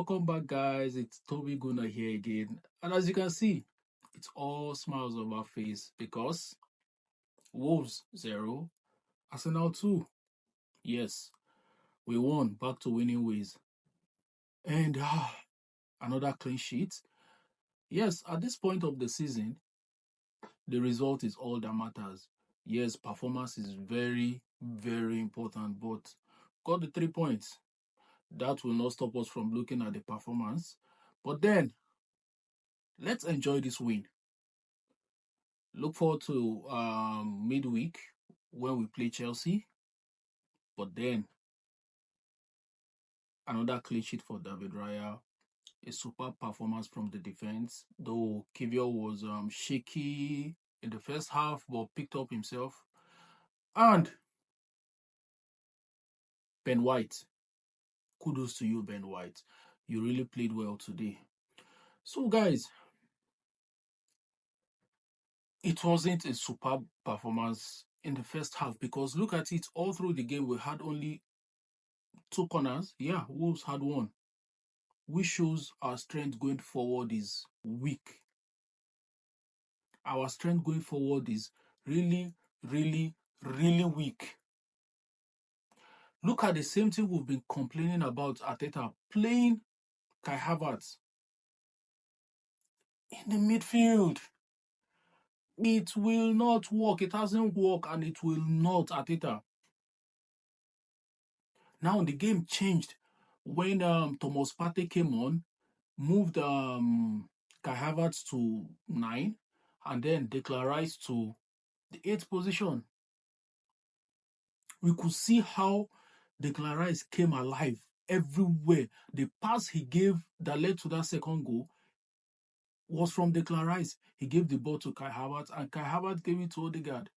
Welcome back, guys. It's Toby Guna here again. And as you can see, it's all smiles on our face because Wolves 0, Arsenal 2. Yes, we won back to winning ways. And another clean sheet. Yes, at this point of the season, the result is all that matters. Yes, performance is very, very important, but got the 3 points. That will not stop us from looking at the performance. But then, let's enjoy this win. Look forward to midweek when we play Chelsea. But then another clean sheet for David Raya. A superb performance from the defense. Though Kivior was shaky in the first half, but picked up himself. And Ben White. Kudos to you, Ben White. You really played well today. So, guys, it wasn't a superb performance in the first half because look at it, all through the game, we had only 2 corners. Yeah, Wolves had 1. Which shows our strength going forward is weak. Our strength going forward is really, really, really weak. Look at the same thing we've been complaining about Arteta playing Kai Havertz in the midfield. It will not work. It hasn't worked and it will not, Arteta. Now the game changed when Thomas Partey came on, moved Kai Havertz to 9, and then Declan Rice to the 8th position. We could see how Declan Rice came alive everywhere. The pass he gave that led to that second goal was from Declan Rice. He gave the ball to Kai Havertz, and Kai Havertz gave it to Odegaard.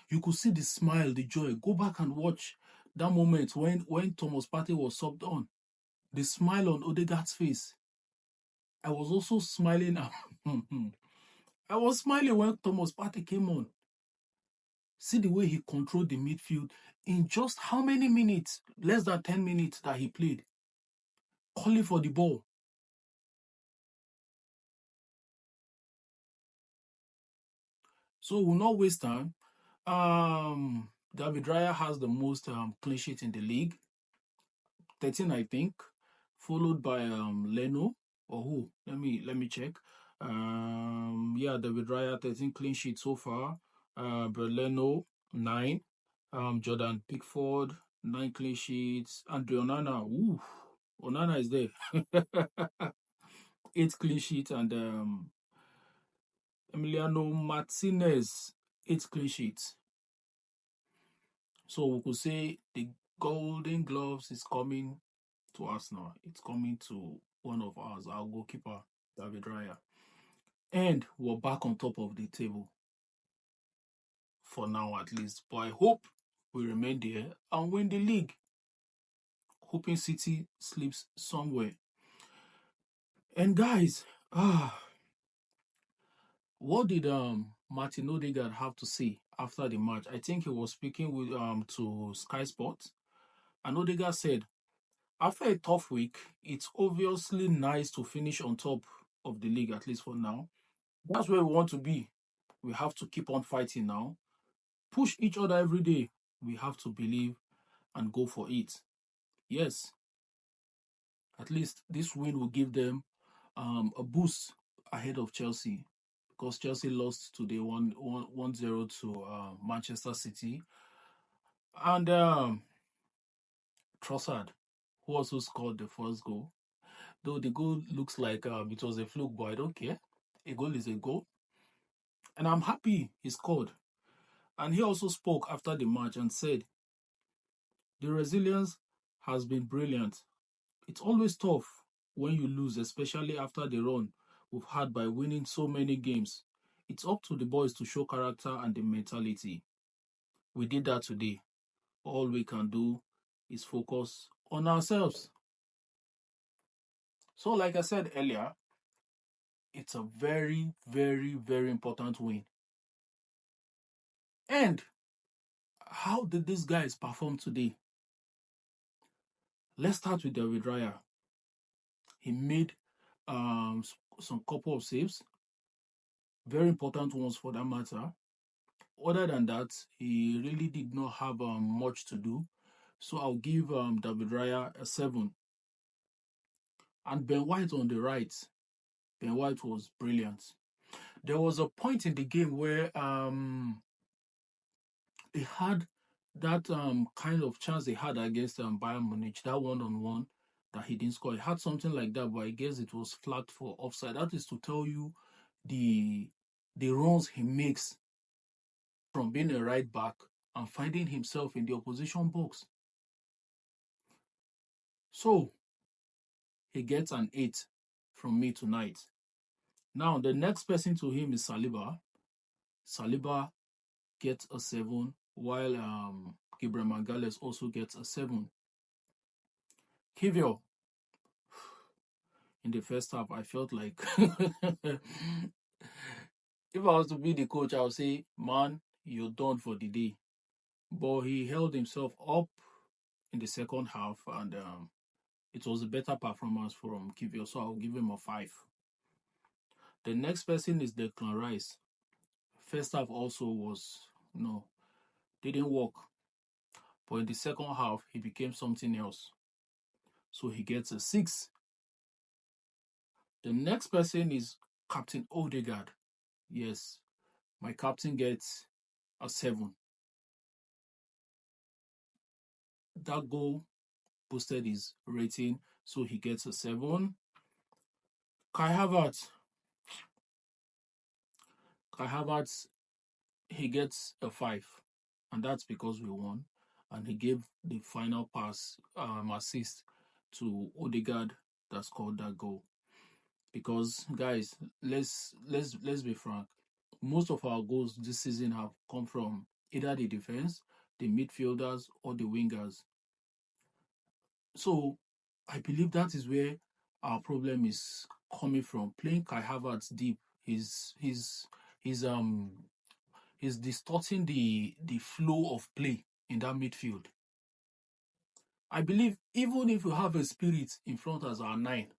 You could see the smile, the joy. Go back and watch that moment when Thomas Partey was subbed on. The smile on Odegaard's face. I was also smiling. I was smiling when Thomas Partey came on. See the way he controlled the midfield in just how many minutes? Less than 10 minutes that he played. Calling for the ball. So we'll not waste time. David Raya has the most clean sheet in the league. 13, I think. Followed by Leno. Or who? Let me check. Yeah, David Raya, 13 clean sheets so far. But Leno, 9. Jordan Pickford, 9 clean sheets. Andre Onana, ooh, Onana is there. 8 clean sheets. And Emiliano Martinez, 8 clean sheets. So we could say the Golden Gloves is coming to us now. It's coming to one of ours, our goalkeeper, David Raya. And we're back on top of the table. For now, at least. But I hope we remain there and win the league. Hoping City sleeps somewhere. And guys, what did Martin Odegaard have to say after the match? I think he was speaking with to Sky Sports, and Odegaard said, after a tough week, it's obviously nice to finish on top of the league, at least for now. That's where we want to be. We have to keep on fighting now. Push each other every day. We have to believe and go for it. Yes, at least this win will give them a boost ahead of Chelsea, because Chelsea lost today 1-0 to Manchester City. And Trossard, who also scored the first goal. Though the goal looks like it was a fluke, but I don't care. A goal is a goal. And I'm happy he scored. And he also spoke after the match and said, the resilience has been brilliant. It's always tough when you lose, especially after the run we've had by winning so many games. It's up to the boys to show character and the mentality. We did that today. All we can do is focus on ourselves. So, like I said earlier, it's a very, very, very important win. And how did these guys perform today? Let's start with David Raya. He made some couple of saves, very important ones for that matter. Other than that, he really did not have much to do. So I'll give David Raya a 7. And Ben White on the right. Ben White was brilliant. There was a point in the game where they had that kind of chance they had against Bayern Munich, that one-on-one that he didn't score. He had something like that, but I guess it was flagged for offside. That is to tell you the runs he makes from being a right back and finding himself in the opposition box. So he gets an 8 from me tonight. Now the next person to him is Saliba. Saliba gets a 7, while Gabriel Magalhaes also gets a 7. Kivior, in the first half, I felt like if I was to be the coach, I would say, man, you're done for the day. But he held himself up in the second half, and it was a better performance from Kivior, so I'll give him a 5. The next person is Declan Rice. First half also didn't work. But in the second half, he became something else. So he gets a 6. The next person is Captain Odegaard. Yes, my captain gets a 7. That goal boosted his rating, so he gets a 7. Kai Havertz, he gets a 5, and that's because we won. And he gave the final pass assist to Odegaard that scored that goal. Because guys, let's be frank. Most of our goals this season have come from either the defense, the midfielders, or the wingers. So I believe that is where our problem is coming from. Playing Kai Havertz deep is distorting the flow of play in that midfield. I believe even if we have a spirit in front as our 9,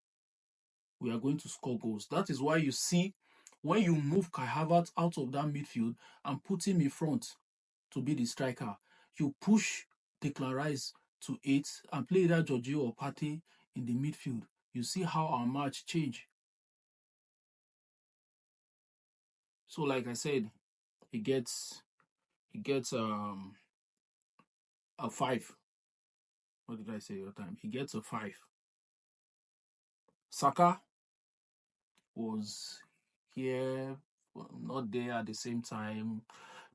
we are going to score goals. That is why you see when you move Kai Havertz out of that midfield and put him in front to be the striker, you push Declan Rice to 8 and play either Jorginho or Partey in the midfield. You see how our match change. So like I said, he gets a 5. What did I say your time? He gets a 5. Saka was here, not there at the same time.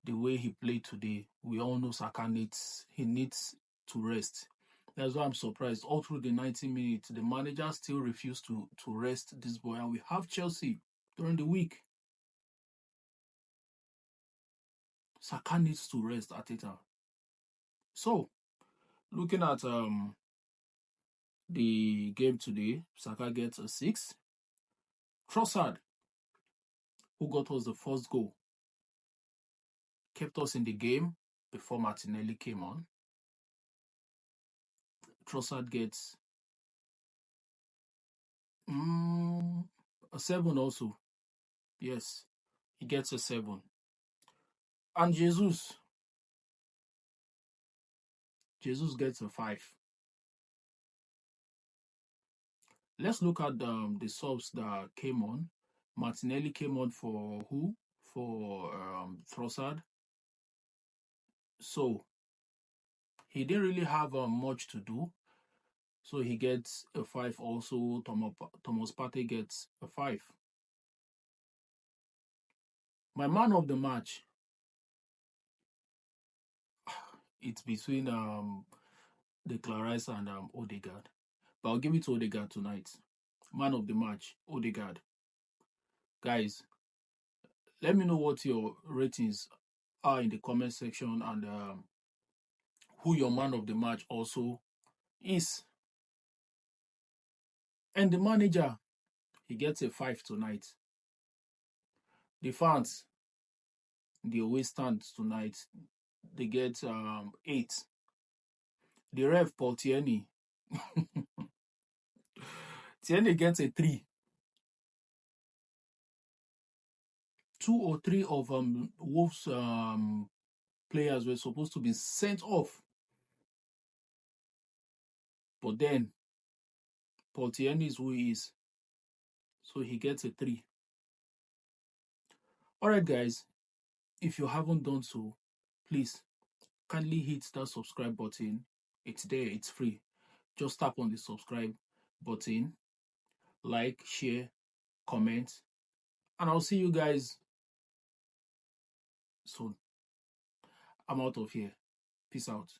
The way he played today, we all know Saka needs to rest. That's why I'm surprised. All through the 90 minutes, the manager still refused to rest this boy. And we have Chelsea during the week. Saka needs to rest Arteta. So, looking at the game today, Saka gets a 6. Trossard, who got us the first goal, kept us in the game before Martinelli came on. Trossard gets a 7 also. Yes, he gets a 7. And Jesus gets a 5. Let's look at the subs that came on. Martinelli came on for who? For Trossard. So he didn't really have much to do. So he gets a 5 also. Thomas Partey gets a 5. My man of the match, it's between Declan Rice and Odegaard. But I'll give it to Odegaard tonight. Man of the match, Odegaard. Guys, let me know what your ratings are in the comment section and who your man of the match also is. And the manager, he gets a 5 tonight. The fans, they always stand tonight. They get 8. The ref, Paul Tierney, Tierney gets a 3. 2 or 3 of Wolves players were supposed to be sent off. But then Paul Tierney is who he is. So he gets a 3. Alright guys, if you haven't done so, please kindly hit that subscribe button. It's there, it's free. Just tap on the subscribe button, like, share, comment, and I'll see you guys soon. I'm out of here. Peace out.